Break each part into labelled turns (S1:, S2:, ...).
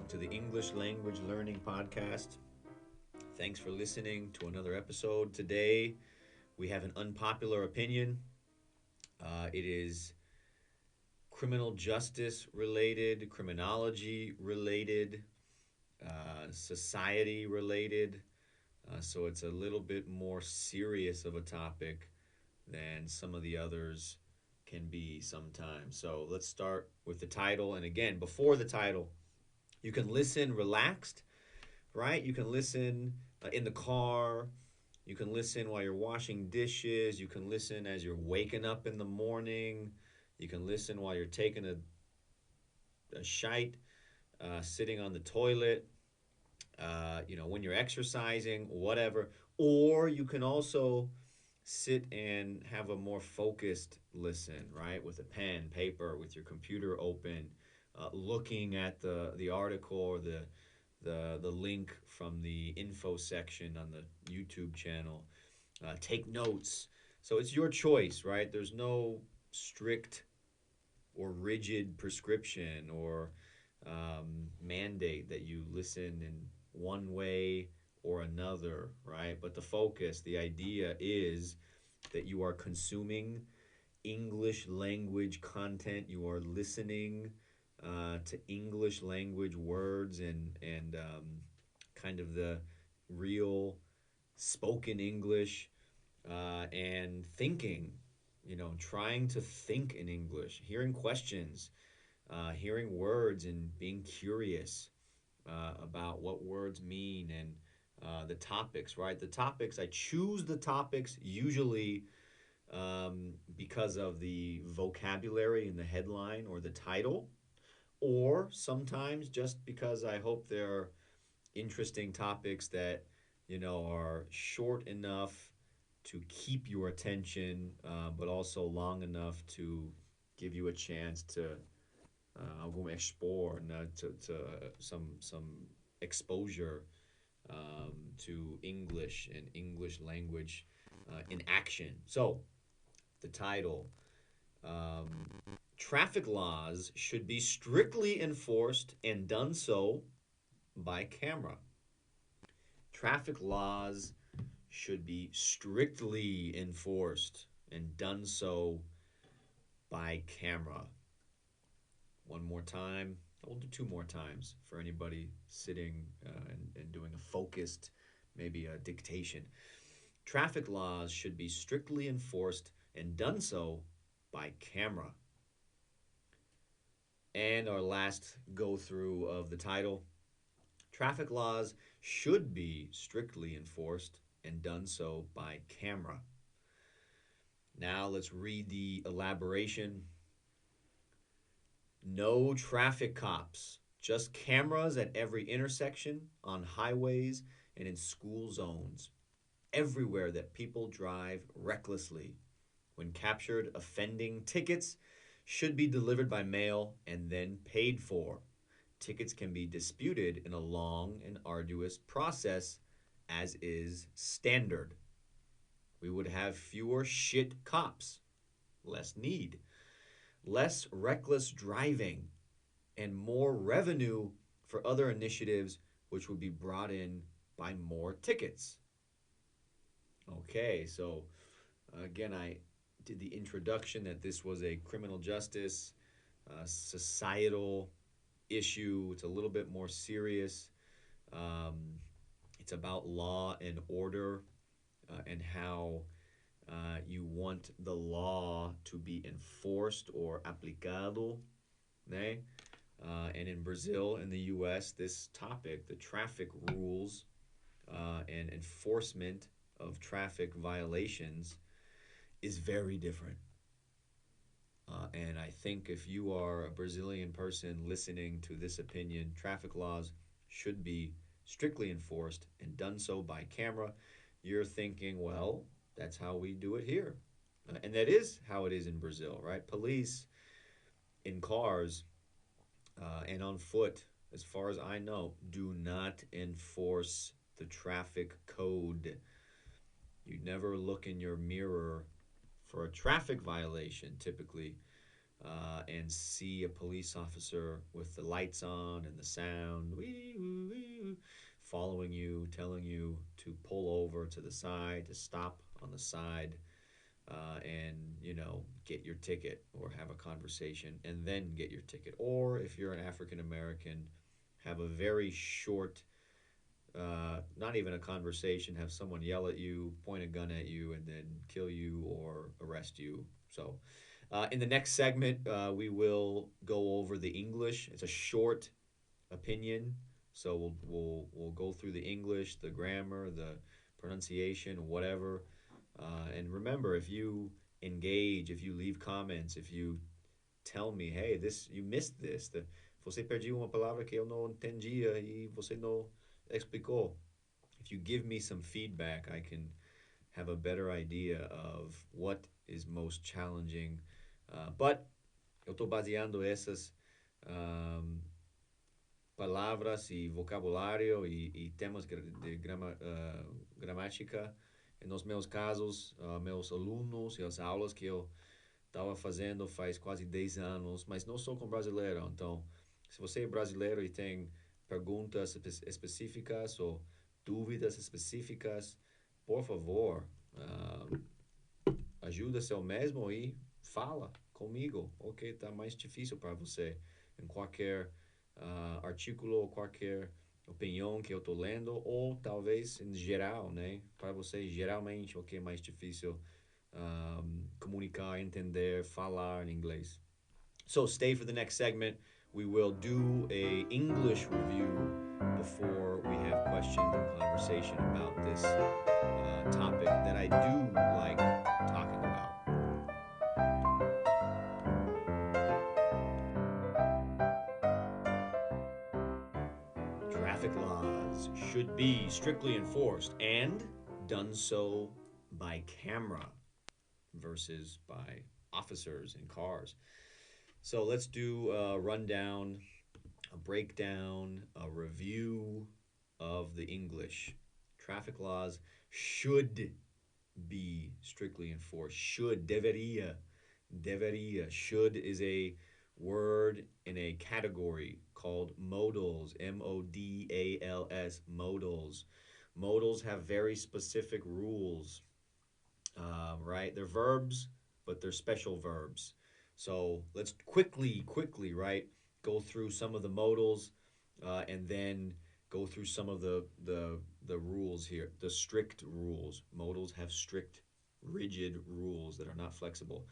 S1: to the English Language Learning Podcast. Thanks for listening to another episode. Today, we have an unpopular opinion. It is criminal justice related, criminology related, society related. So it's a little bit more serious of a topic than some of the others can be sometimes. So let's start with the title. And again, before the title, you can listen relaxed, right? You can listen in the car. You can listen while you're washing dishes. You can listen as you're waking up in the morning. You can listen while you're taking a shite, sitting on the toilet, when you're exercising, whatever. Or you can also sit and have a more focused listen, right? With a pen, paper, with your computer open, looking at the article or the link from the info section on the YouTube channel. Take notes. So it's your choice, right? There's no strict or rigid prescription or mandate that you listen in one way or another, right? But the focus, the idea is that you are consuming English language content. You are listening to English language words and kind of the real spoken English and thinking, trying to think in English, hearing questions, hearing words and being curious about what words mean and the topics, right? The topics, I choose the topics usually because of the vocabulary in the headline or the title, or sometimes just because I hope they're interesting topics that, are short enough to keep your attention, but also long enough to give you a chance to algum expor, to some exposure to English and English language in action. So, the title um, Traffic laws should be strictly enforced and done so by camera. Traffic laws should be strictly enforced and done so by camera. One more time. We'll do two more times for anybody sitting and doing a focused, maybe a dictation. Traffic laws should be strictly enforced and done so by camera. And our last go through of the title. Traffic laws should be strictly enforced and done so by camera. Now let's read the elaboration. No traffic cops, just cameras at every intersection, on highways, and in school zones. Everywhere that people drive recklessly. When captured offending, tickets should be delivered by mail and then paid for. Tickets can be disputed in a long and arduous process, as is standard. We would have fewer shit cops, less need, less reckless driving, and more revenue for other initiatives which would be brought in by more tickets. Okay, so again, I did the introduction that this was a criminal justice, societal issue. It's a little bit more serious. Um, it's about law and order and how you want the law to be enforced or aplicado. Né? And in Brazil and the U.S., this topic, the traffic rules and enforcement of traffic violations, is very different. And I think if you are a Brazilian person listening to this opinion, traffic laws should be strictly enforced and done so by camera. You're thinking, well, that's how we do it here. And that is how it is in Brazil, right? Police in cars and on foot, as far as I know, do not enforce the traffic code. You never look in your mirror for a traffic violation, typically. and see a police officer with the lights on and the sound, wee, woo, wee, woo, following you, telling you to pull over to the side, to stop on the side, and get your ticket or have a conversation and then get your ticket. Or if you're an African American, have a very short, not even a conversation, have someone yell at you, point a gun at you, and then kill you or arrest you. So, in the next segment, we will go over the English. It's a short opinion, so we'll go through the English, the grammar, the pronunciation, whatever. And remember, if you engage, if you leave comments, if you tell me, hey, this you missed this, você perdeu uma palavra que eu não entendia e você não explicou. If you give me some feedback, I can have a better idea of what is most challenging. But eu estou baseando essas um, palavras e vocabulário e temas de gramática nos meus casos, meus alunos e as aulas que eu estava fazendo faz quase 10 anos, mas não sou com brasileiro. Então, se você é brasileiro e tem perguntas específicas ou dúvidas específicas, por favor, ajuda-se ao mesmo e fala comigo, ok? Tá mais difícil para você em qualquer artigo ou qualquer opinião que eu tô lendo, ou talvez em geral, né? Para você, geralmente, o que é mais difícil comunicar, entender, falar em inglês. So stay for the next segment. We will do a English review before we have questions and conversation about this topic that I do like talking about. Traffic laws should be strictly enforced and done so by camera versus by officers in cars. So let's do a rundown, a breakdown, a review of the English. Traffic laws should be strictly enforced. Should, deveria, deveria. Should is a word in a category called modals, modals, modals. Modals have very specific rules, right? They're verbs, but they're special verbs. So let's quickly, right, go through some of the modals, and then go through some of the rules here, the strict rules. Modals have strict, rigid rules that are not flexible.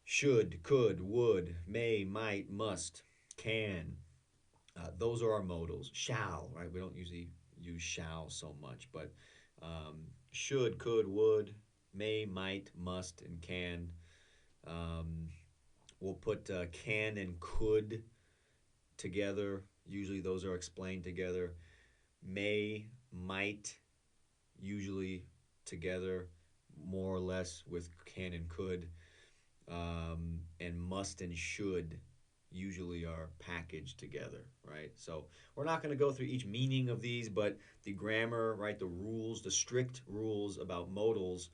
S1: Should, could, would, may, might, must, can. Those are our modals. Shall, right? We don't usually use shall so much, but should, could, would, may, might, must, and can. We'll put can and could together. Usually those are explained together. May, might, usually together, more or less with can and could. And must and should usually are packaged together, right? So we're not going to go through each meaning of these, but the grammar, right, the rules, the strict rules about modals.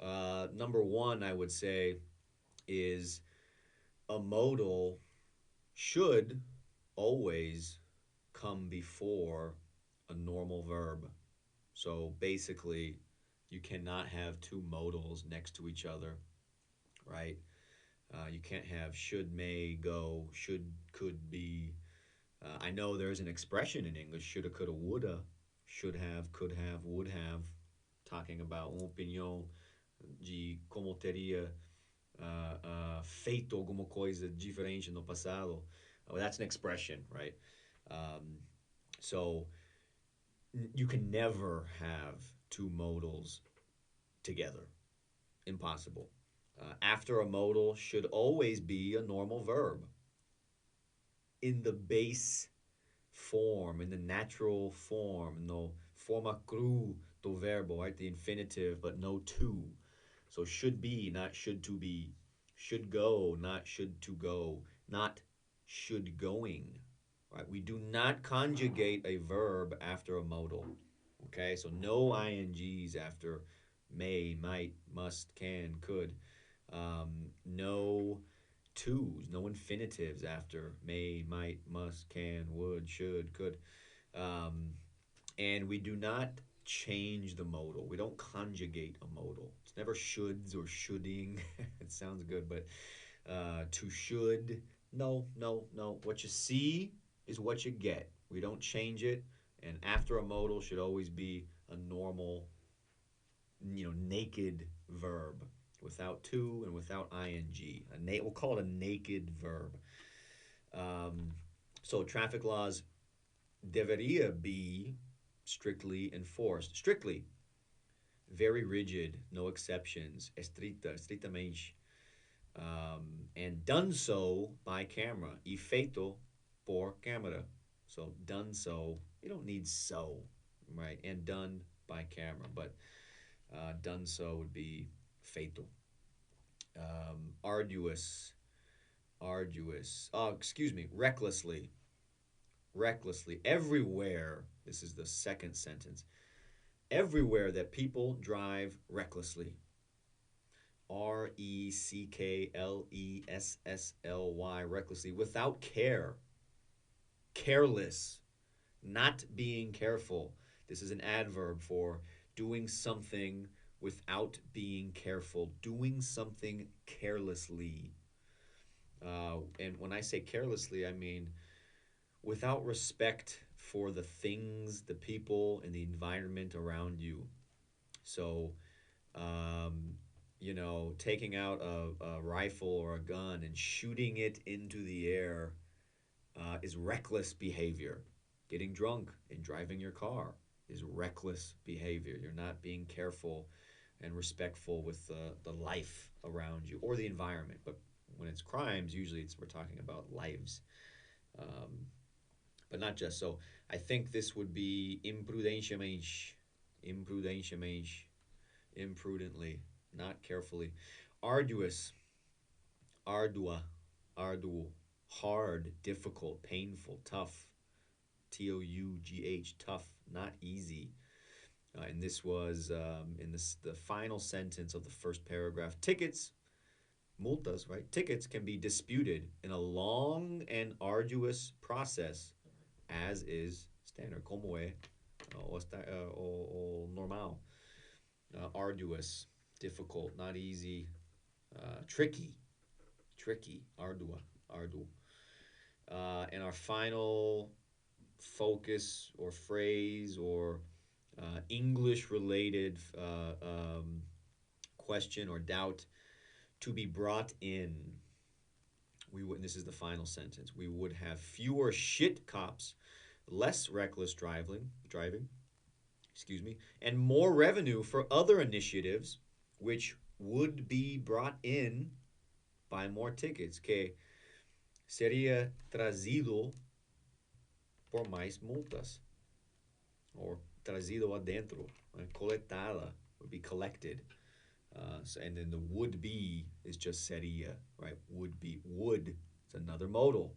S1: Number one, I would say, is a modal should always come before a normal verb. So basically, you cannot have two modals next to each other, right? You can't have should, may, go, should, could be. I know there's an expression in English, shoulda, coulda, woulda, should have, could have, would have, talking about uma opinião de como teria feito alguma coisa diferente no passado. That's an expression, right? So you can never have two modals together. Impossible. After a modal should always be a normal verb in the base form, in the natural form, no forma cru do verbo, right? The infinitive, but no to. So should be, not should to be. Should go, not should to go. Not should going, right? We do not conjugate a verb after a modal, okay? So no ings after may, might, must, can, could. No twos, no infinitives after may, might, must, can, would, should, could. Um, and we do not change the modal. We don't conjugate a modal. It's never shoulds or shoulding. It sounds good, but to should, no, no, no. What you see is what you get. We don't change it. And after a modal should always be a normal, naked verb without to and without ing. We'll call it a naked verb. Um, so traffic laws deveria be strictly enforced. Strictly, very rigid, no exceptions, estritamente, and done so by camera, y feito por camera. So done so, you don't need so, right? And done by camera, but done so would be feito. Arduous, arduous. Oh, excuse me, recklessly, recklessly. Everywhere, this is the second sentence. Everywhere that people drive recklessly. Recklessly, recklessly, without care, careless, not being careful. This is an adverb for doing something without being careful, doing something carelessly. And when I say carelessly, I mean without respect for the things, the people, and the environment around you. So, taking out a rifle or a gun and shooting it into the air is reckless behavior. Getting drunk and driving your car is reckless behavior. You're not being careful and respectful with the life around you or the environment. But when it's crimes, usually we're talking about lives. But not just so. I think this would be imprudentemente, imprudentemente, imprudently, not carefully. Arduous, ardua, arduo, hard, difficult, painful, tough. Tough, tough, not easy. And this was in the final sentence of the first paragraph. Tickets, multas, right? Tickets can be disputed in a long and arduous process, as is standard, como é, o normal. Arduous, difficult, not easy, tricky, ardua, ardu. And our final focus or phrase or English-related question or doubt, to be brought in. This is the final sentence. We would have fewer shit cops, less reckless driving, and more revenue for other initiatives, which would be brought in by more tickets, que seria trazido por mais multas, or trazido adentro, coletada, would be collected. And then the would be is just seria, right? Would be. Would, it's another modal.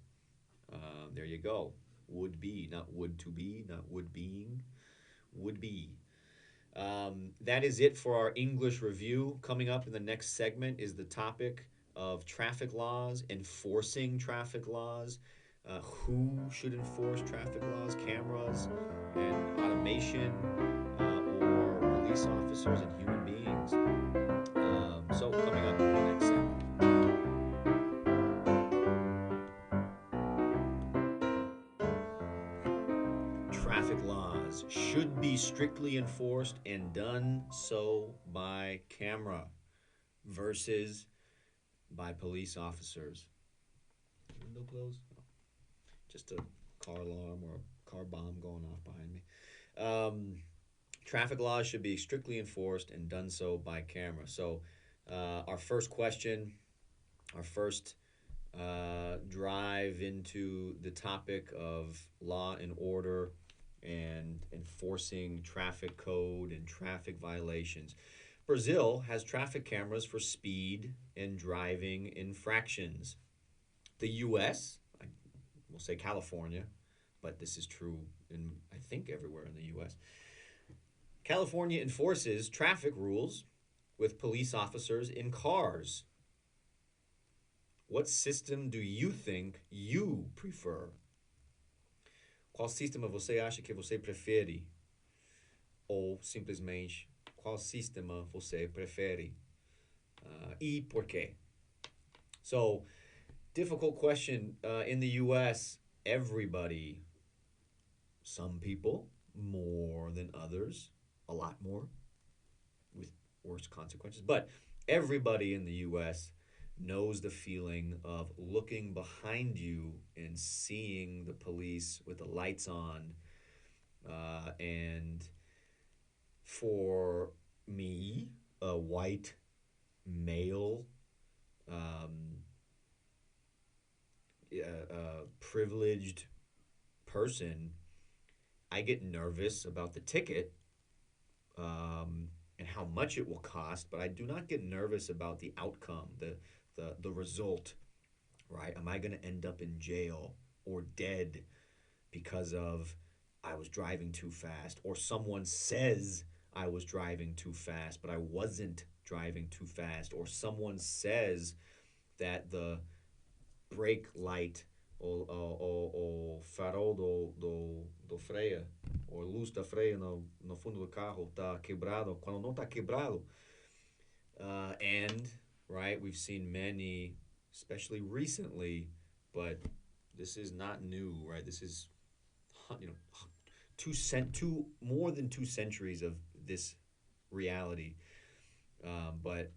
S1: There you go. Would be, not would to be, not would being. Would be. That is it for our English review. Coming up in the next segment is the topic of traffic laws, enforcing traffic laws. Who should enforce traffic laws? Cameras and automation, or police officers and human beings. So coming up in the next segment. Traffic laws should be strictly enforced and done so by camera versus by police officers. Window closed? No. Just a car alarm or a car bomb going off behind me. Traffic laws should be strictly enforced and done so by camera. So our first question, our first drive into the topic of law and order and enforcing traffic code and traffic violations. Brazil has traffic cameras for speed and driving infractions. The U.S., we'll say California, but this is true in, I think, everywhere in the U.S. California enforces traffic rules with police officers in cars. What system do you think you prefer? Qual sistema você acha que você prefere? Ou simplesmente, qual sistema você prefere? E por quê? So, difficult question. In the US, everybody, some people more than others, a lot more, with worse consequences, but everybody in the US knows the feeling of looking behind you and seeing the police with the lights on. And for me, a white male, um, privileged person, I get nervous about the ticket, and how much it will cost, but I do not get nervous about the outcome, the result, right? Am I going to end up in jail or dead because of I was driving too fast, or someone says I was driving too fast, but I wasn't driving too fast, or someone says that the brake light o farol do freio, ou luz da freio no fundo do carro está quebrado, quando não está quebrado. And, right, we've seen many, especially recently, but this is not new, right? This is, you know, two more than 2 centuries of this reality, but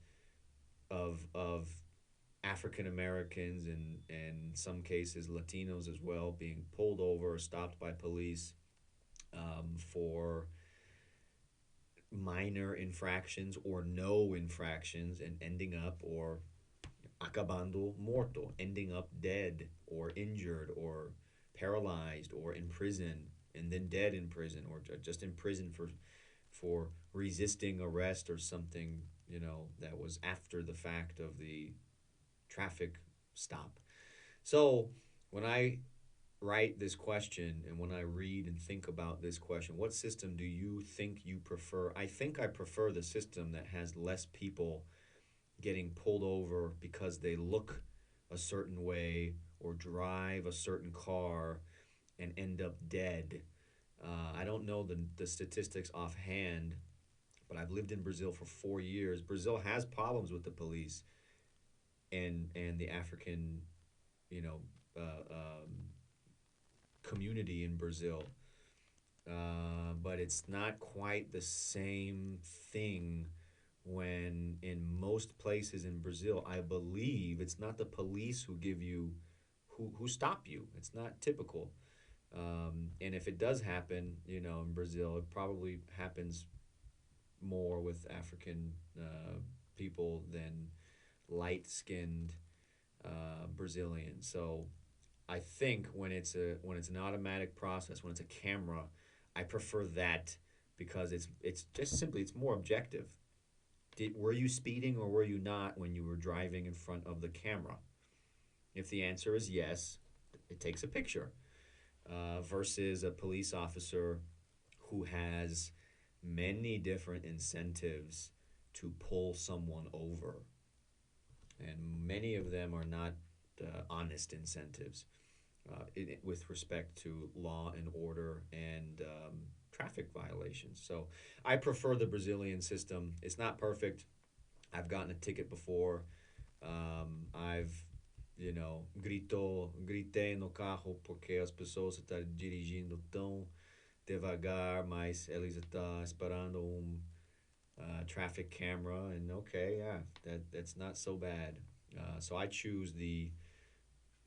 S1: of African Americans and in some cases Latinos as well being pulled over or stopped by police, for minor infractions or no infractions and ending up, or acabando morto, ending up dead or injured or paralyzed or in prison and then dead in prison, or just in prison for resisting arrest or something, that was after the fact of the traffic stop. So when I write this question and when I read and think about this question, what system do you think you prefer? I think I prefer the system that has less people getting pulled over because they look a certain way or drive a certain car and end up dead. I don't know the statistics offhand, but I've lived in Brazil for 4 years. Brazil has problems with the police and the African, you know, community in Brazil. But it's not quite the same thing when in most places in Brazil, I believe it's not the police who give you, who stop you. It's not typical. And if it does happen, in Brazil, it probably happens more with African people than light-skinned Brazilians. So I think when it's an automatic process, when it's a camera, I prefer that because it's just simply it's more objective. Were you speeding or were you not when you were driving in front of the camera? If the answer is yes, it takes a picture, versus a police officer who has many different incentives to pull someone over. And many of them are not honest incentives, with respect to law and order and traffic violations. So I prefer the Brazilian system. It's not perfect. I've gotten a ticket before. I've, gritei no carro porque as pessoas estão dirigindo tão devagar, mas eles estão esperando traffic camera, and okay, yeah, that's not so bad. So I choose the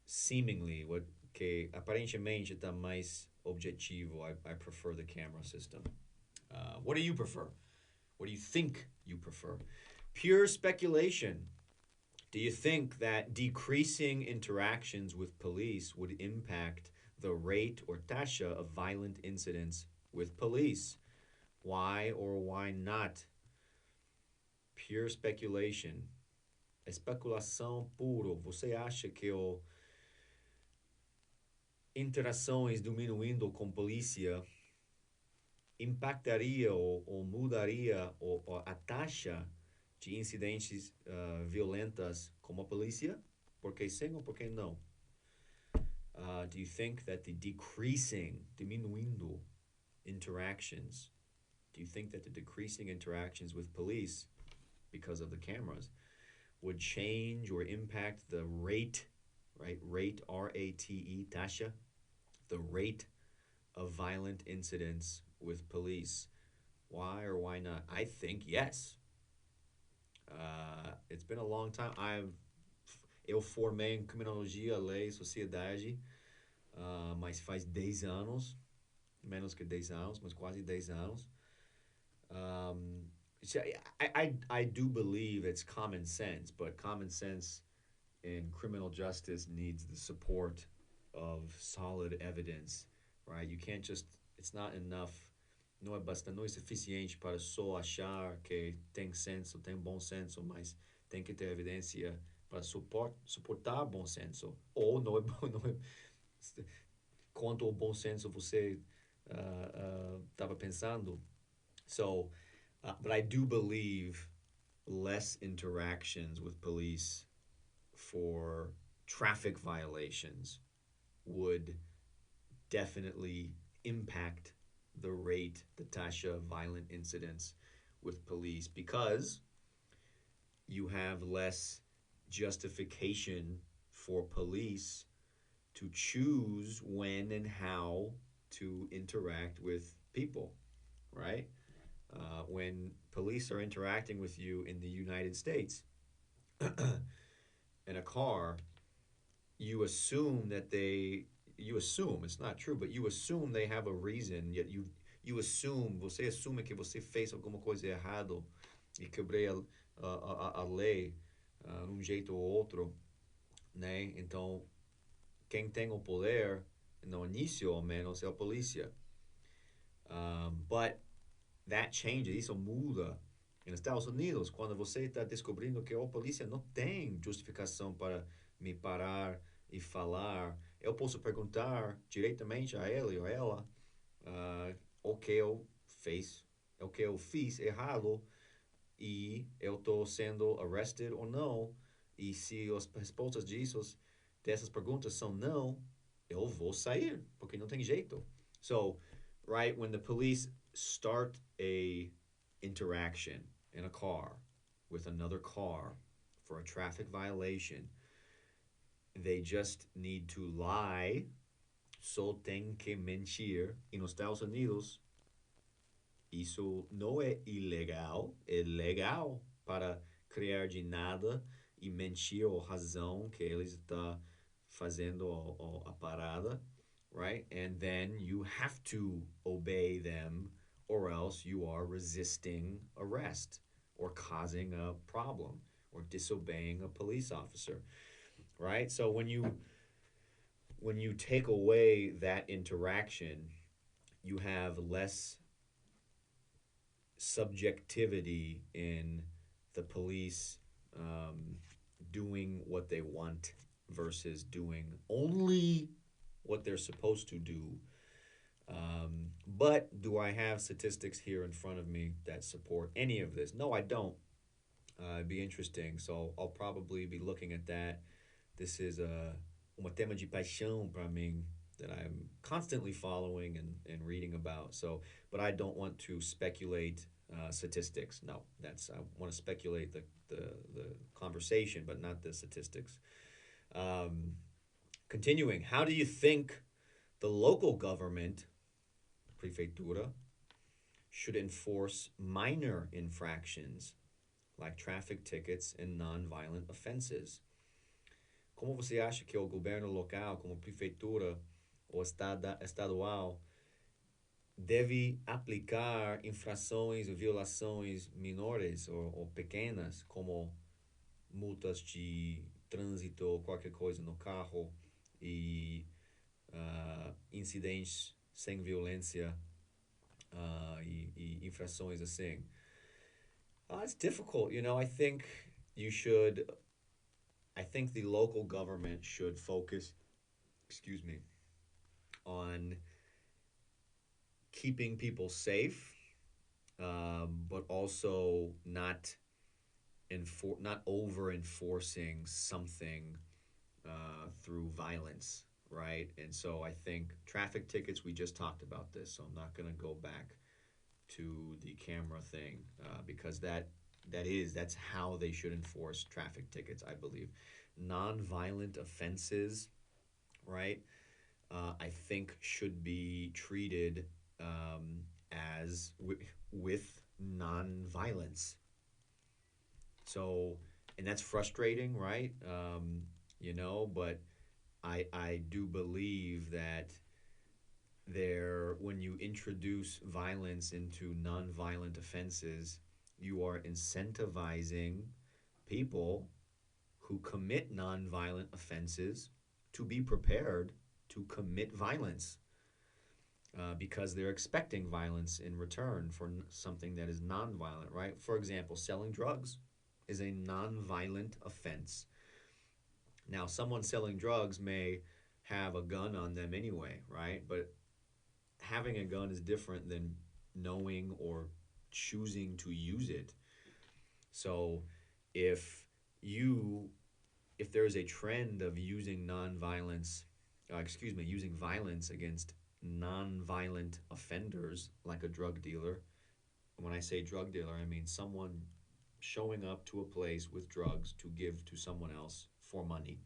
S1: seemingly what que aparentemente está mais objetivo. I prefer the camera system. What do you prefer? What do you think you prefer? Pure speculation. Do you think that decreasing interactions with police would impact the rate or taxa of violent incidents with police? Why or why not? Pure speculation. Especulação puro. Você acha que interações diminuindo com polícia impactaria ou mudaria a taxa de incidentes violentas com a polícia? Por que sim or por que não? Do you think that the decreasing, diminuindo interactions, do you think that the decreasing interactions with police because of the cameras would change or impact the rate, right? Rate, R-A-T-E, taxa, the rate of violent incidents with police. Why or why not? I think yes. It's been a long time. Eu formei em criminologia, lei, sociedade, mas faz 10 anos, menos que 10 anos, mas quase 10 anos. Um, so I do believe it's common sense, but common sense in criminal justice needs the support of solid evidence, right? You can't just, it's not enough, não é bastante, não é suficiente para só achar que tem senso, tem bom senso, mas tem que ter evidência para suportar bom senso. Ou não é, não é quanto ao bom senso você estava pensando. So, but I do believe less interactions with police for traffic violations would definitely impact the rate, the taxa of violent incidents with police because you have less justification for police to choose when and how to interact with people, right? When police are interacting with you in the United States in a car, you assume that you assume it's not true, but you assume they have a reason. Yet you assume você assume que você fez alguma coisa errado e quebrei a lei um jeito ou outro, né? Então quem tem o poder no início ao menos é a polícia. But that changes, isso muda. Nos Estados Unidos, quando você está descobrindo que a polícia não tem justificação para me parar e falar, eu posso perguntar diretamente a ele ou ela o que eu fiz, o que eu fiz errado e eu estou sendo arrested ou não. E se as respostas dessas perguntas são não, eu vou sair, porque não tem jeito. So, right, when the police start a interaction in a car with another car for a traffic violation, they just need to lie, só tem que mentir. E nos Estados Unidos, isso não é ilegal, é legal para criar de nada e mentir a razão que eles estão fazendo a parada, right? And then you have to obey them or else you are resisting arrest or causing a problem or disobeying a police officer, right? So when you take away that interaction, you have less subjectivity in the police doing what they want versus doing only what they're supposed to do. But do I have statistics here in front of me that support any of this? No, I don't. It'd be interesting. So I'll probably be looking at that. This is uma tema de paixão para mim that I'm constantly following and reading about. So, but I don't want to speculate statistics. No, I want to speculate the conversation, but not the statistics. Continuing, how do you think the local government, prefeitura, should enforce minor infractions like traffic tickets and non-violent offenses? Como você acha que o governo local, como prefeitura ou estadual, deve aplicar infrações ou violações menores ou pequenas, como multas de trânsito ou qualquer coisa no carro e incidentes sem violência e infrações assim? It's difficult, I think the local government should focus, excuse me, on keeping people safe, but also not over enforcing something through violence, right? And so I think traffic tickets, we just talked about this, so I'm not going to go back to the camera thing because that's how they should enforce traffic tickets, I believe. Non-violent offenses, right? I think should be treated um, as with non-violence. So, and that's frustrating, right? But I do believe that when you introduce violence into non-violent offenses, you are incentivizing people who commit non-violent offenses to be prepared to commit violence because they're expecting violence in return for something that is non-violent, right? For example, selling drugs is a non-violent offense. Now, someone selling drugs may have a gun on them anyway, right? But having a gun is different than knowing or choosing to use it. So if you if there is a trend of using using violence against non-violent offenders like a drug dealer. When I say drug dealer, I mean someone showing up to a place with drugs to give to someone else for money,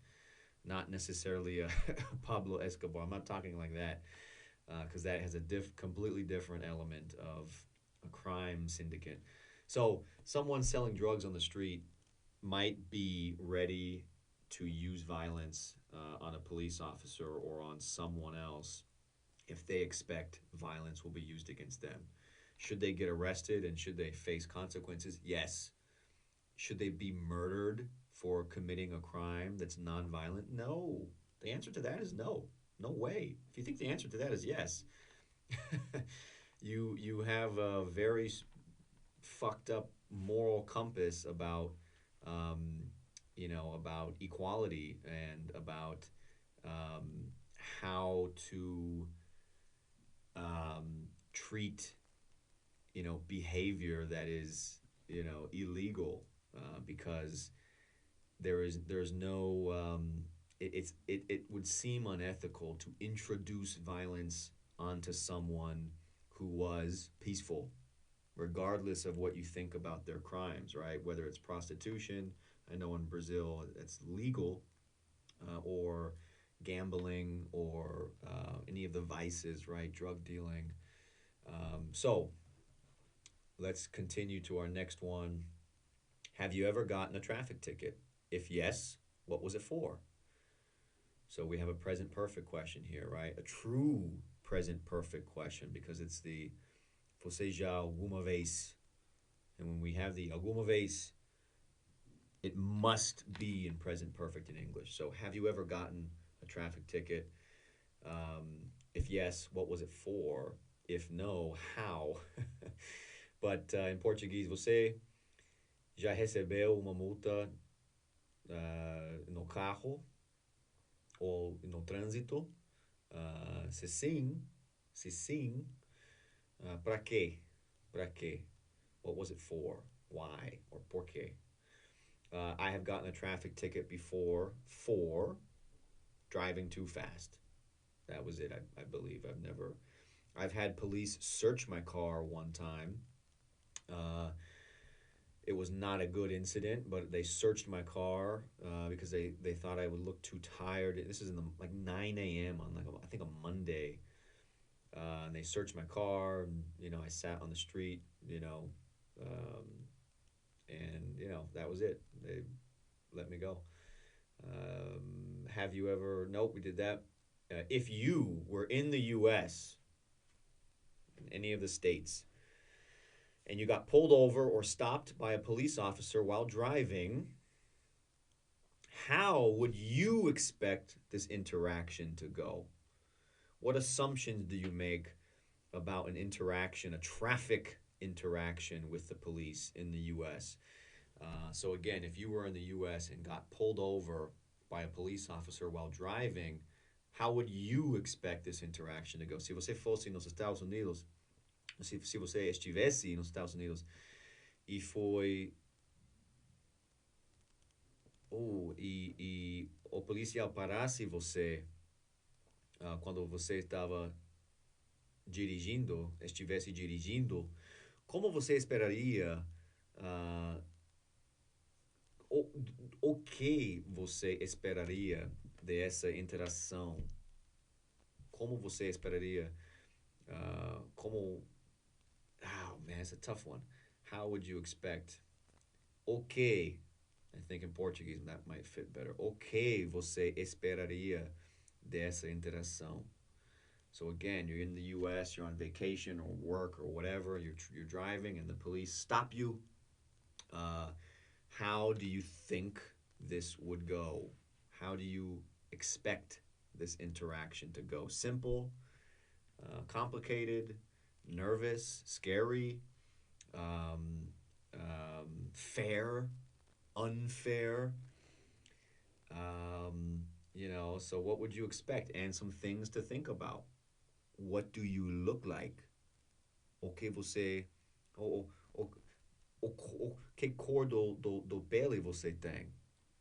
S1: not necessarily a Pablo Escobar. I'm not talking like that because that has a completely different element of a crime syndicate. So someone selling drugs on the street might be ready to use violence on a police officer or on someone else if they expect violence will be used against them. Should they get arrested and should they face consequences? Yes. Should they be murdered for committing a crime that's nonviolent? No. The answer to that is no. No way. If you think the answer to that is yes, you have a very fucked up moral compass about um, about equality and about um, how to treat behavior that is illegal because there's no it would seem unethical to introduce violence onto someone who was peaceful regardless of what you think about their crimes, right? Whether it's prostitution, I know in Brazil it's legal, or gambling, or any of the vices, right? Drug dealing. So let's continue to our next one. Have you ever gotten a traffic ticket? If yes, what was it for? So we have a present perfect question here, right? A true present perfect question because it's the você já alguma vez. And when we have the alguma vez, it must be in present perfect in English. So have you ever gotten a traffic ticket? If yes, what was it for? If no, how? But em português, você já recebeu uma multa no carro ou no trânsito? Se sim, para quê? Para quê? What was it for? Why? Or por quê? I have gotten a traffic ticket before for driving too fast. That was it, I believe. I've had police search my car one time. Uh, it was not a good incident, but they searched my car because they thought I would look too tired. This is in the like 9 a.m. on I think a Monday, and they searched my car. And, I sat on the street, um, and that was it. They let me go. Have you ever? Nope, we did that. If you were in the U.S., in any of the states, and you got pulled over or stopped by a police officer while driving, how would you expect this interaction to go? What assumptions do you make about an interaction, a traffic interaction with the police in the U.S.? So again, if you were in the U.S. and got pulled over by a police officer while driving, how would you expect this interaction to go? Se você fosse nos Estados Unidos, se você estivesse nos Estados Unidos e foi e o policial parasse você quando você estava estivesse dirigindo, como você esperaria ah, o, o que você esperaria dessa interação? Como você esperaria? Como? Oh man, it's a tough one. How would you expect? Ok, I think in Portuguese that might fit better. O que você esperaria dessa interação? So again, you're in the U.S., you're on vacation or work or whatever, you're driving, and the police stop you. Uh, how do you think this would go? How do you expect this interaction to go? Simple, complicated, nervous, scary, um, fair, unfair. So what would you expect? And some things to think about. What do you look like? O que você. O, o, o que cor do pele você tem,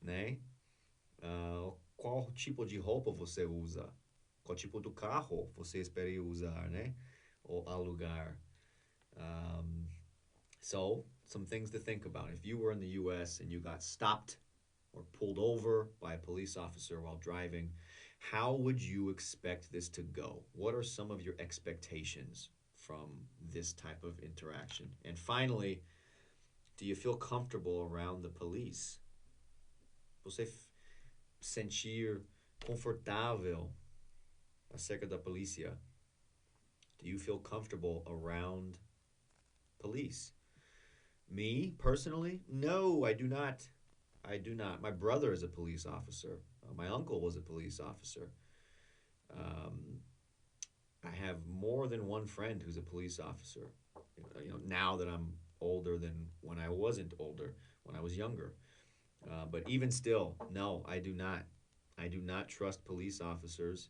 S1: né? Qual tipo de roupa você usa? Qual tipo de carro você espera usar, né? Ou alugar. Um, so, some things to think about. If you were in the U.S. and you got stopped or pulled over by a police officer while driving, how would you expect this to go? What are some of your expectations from this type of interaction? And finally, do you feel comfortable around the police? Você sentir confortável acerca da polícia? Do you feel comfortable around police? Me, personally? No, I do not. I do not. My brother is a police officer. My uncle was a police officer. Um, I have more than one friend who's a police officer. Now that I'm older than when I wasn't older, when I was younger. But even still, no, I do not. I do not trust police officers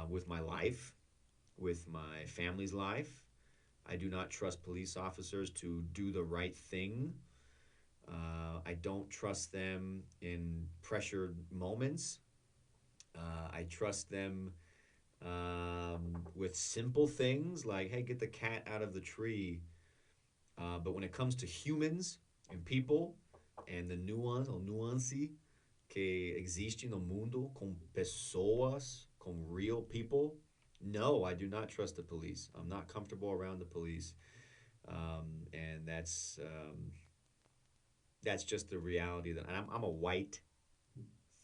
S1: with my life, with my family's life. I do not trust police officers to do the right thing. I don't trust them in pressured moments. I trust them with simple things like, hey, get the cat out of the tree. But when it comes to humans and people and the nuance or nuance que existe no mundo com pessoas, com real people, no, I do not trust the police. I'm not comfortable around the police. And that's just the reality that I'm a white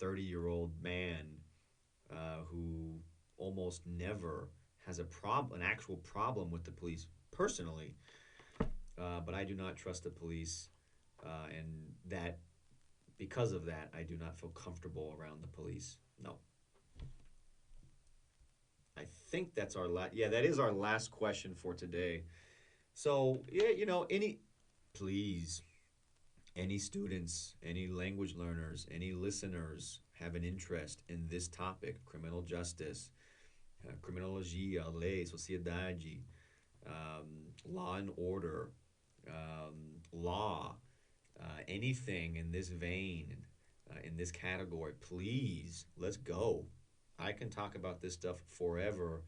S1: 30-year-old man who almost never has an actual problem with the police personally, but I do not trust the police, and that because of that, I do not feel comfortable around the police. No. I think that's our last. Yeah, that is our last question for today. So yeah, please, any students, any language learners, any listeners have an interest in this topic, criminal justice, criminologia, lei, sociedade, law and order, law, anything in this vein, in this category, please, let's go. I can talk about this stuff forever,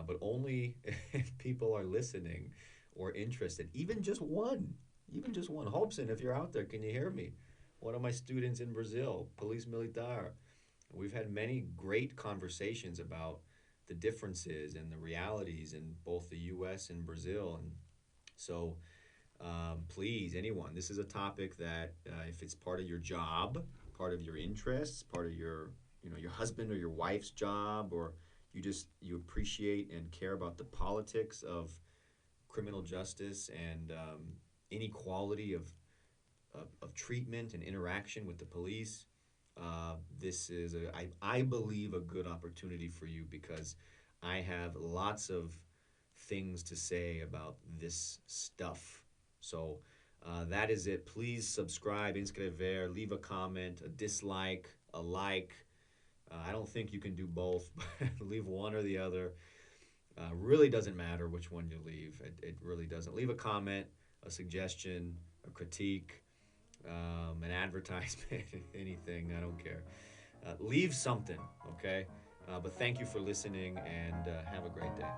S1: but only if people are listening or interested. Even just one. Hobson, if you're out there, can you hear me? One of my students in Brazil, Police Militar. We've had many great conversations about the differences and the realities in both the U.S. and Brazil. And so, please, anyone, this is a topic that if it's part of your job, part of your interests, part of your husband or your wife's job, or you appreciate and care about the politics of criminal justice and inequality of treatment and interaction with the police, this is, I believe, a good opportunity for you because I have lots of things to say about this stuff. So that is it. Please subscribe, inscrever, leave a comment, a dislike, a like. I don't think you can do both, but leave one or the other. Really doesn't matter which one you leave. It really doesn't. Leave a comment, a suggestion, a critique, an advertisement, anything. I don't care. leave something, okay? But thank you for listening, and have a great day.